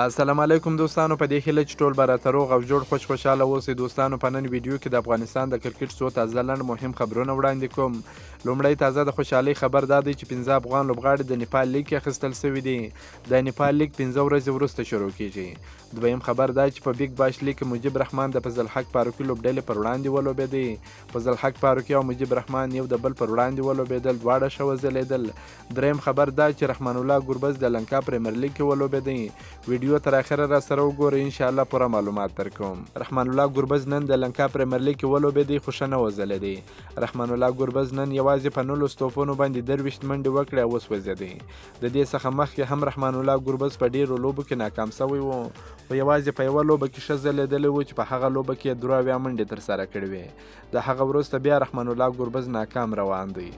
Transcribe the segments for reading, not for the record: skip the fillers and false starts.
السلام علیکم دوستانو، په دې هیله چې ټول به راته روغ او جوړ خوشحاله اوسئ. دوستانو، په نن ویډیو کې د افغانستان د کرکټ څو تازه لنډ مهم خبرونه وړاندې کوم. لومړی تازه د خوشحالۍ خبر دا دی چې 15 افغان لوبغاړي د نیپال لیګ کې اخیستل شوي دي. د نیپال لیګ 15 ورځې وروسته شروع کیږي. دویم خبر دا چې په بیګ باش لیګ کې مجیب رحمان د فضل حق فاروقي لوبډلې پر وړاندې ولوبېدی. فضل حق فاروقي او مجیب رحمان یو د بل پر وړاندې ولوبېدل، دواړه ښه وځلېدل. دریم خبر دا چې رحمان الله ګربز د لنکا پریمیر لیګ کې ولوبېدی. ویډیو تر اخره را سره وګورئ، ان شاء الله پوره معلومات درکوم. رحمان الله ګربز نن د لنکا پریمیر لیګ کې ولوبېدی خو ښه نه وځلېدی. رحمان الله ګربز نن یوازې په 19 توپونو باندې 23 منډې وکړې او وسوځېدی. د دې څخه مخکې هم رحمان الله ګربز په ډیرو لوبو کې ناکام شوی و، خو یوازې په یوه لوبه کې ښه ځلېدلی و چې په هغه لوبه کې یې 83 منډې ترسره کړې وې. د هغه وروسته بیا رحمان الله ګربز ناکام روان دی.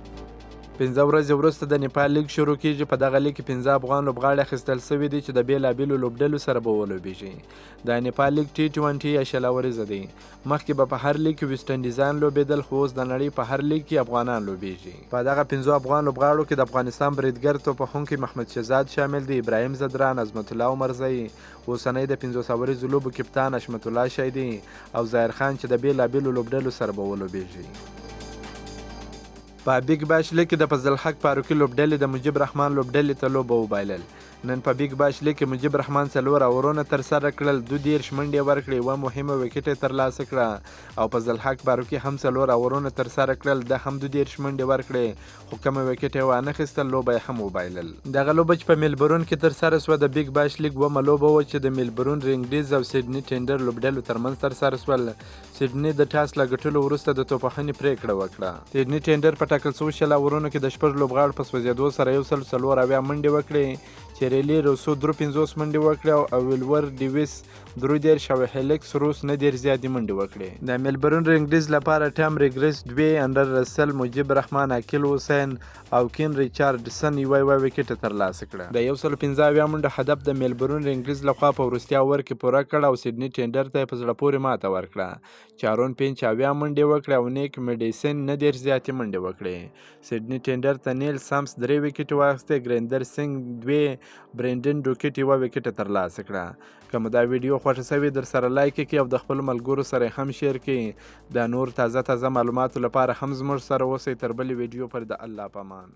15 ورځې وروسته د نیپال لیګ شروع کیږي. په دغه لیګ کې 15 افغان لوبغاړي اخیستل شوي دي چې د بېلابېلو لوبډلو سره به ولوبېږي. د نیپال لیګ T20 یا شلوريزه دی. مخکې به په هر لیګ کې ویسټ انډیزان لوبېدل، خو اوس د نړۍ په هر لیګ کې افغانان لوبېږي. په دغه 15 افغان لوبغاړو کې د افغانستان بریدګر توپخونکی محمد شهزاد شامل دی، ابراهیم زدران، عظمت الله عمرزی، اوسنی د 500 ورځو لوبو کپتان حشمت الله شیدي او ظاهر خان چې د بېلابېلو لوبډلو سره به ولوبېږي. په بیګ باش لیګ کې د فضل حق فاروقي لوبډلې د مجیب رحمان لوبډلې ته لوبه وبایلل. نن په بیګ باش لیګ کې مجیب رحمان 4 اورونه ترسره کړل، 22 منډې ورکړې، یوه مهمه وکټ یې ترلاسه کړه او فضل حق فاروقي هم 4 اورونه ترسره کړل، ده هم 22 منډې ورکړې، خو کومه وکټ یې وانخیستل، لوبه یې هم وبایلل. دغه لوبه چې په میلبورن کې ترسره شوه د بیګ باش لیګ اومه لوبه وه چې د میلبورن رینګډیز او سیډني ټینډر لوبډلو ترمنځ ترسره شول. سیډني د ټاس له ګټلو وروسته د توپخنې پرېکړه وکړه. سیډني ټینډر په ټاکل شوو 60 اورونو کې د 6 لوبغاړو په سوځېدو سره 140 منډې وکړې، چې ریلي روسو 53 منډې وکړې او ویلور ډیویس 33 او هیلکس روس 9 زیاتې منډې وکړې. د میلبورن رینګډیز لپاره ټام ریګریس 2، انډر رسل، مجیب رحمان، عاقل حسین او کین ریچارډسن یوه وکټ ترلاسه کړه. د 115 منډو هدف د میلبورن رینګډیز لخوا په وروستي اوور کې پوره کړ او سیډني ټینډر ته یې په زړه پورې ماته ورکړه. چارون پینچ 70 منډې وکړې او نیک میډیسن 9 زیاتې منډې وکړې. سیډني ټینډر ته نیل سامس 3 وکټې واخیستې، ګریندر سنګ 2، برینډن ډوکټ یوه وکټه ترلاسه کړه. که مو دا ویډیو خوښه شوې در سره لایک کړئ او د خپلو ملګرو سره هم شیر کړئ. د نور تازه معلوماتو لپاره هم زموږ سره اوسئ. تر بلې ویډیو پر د الله په امان.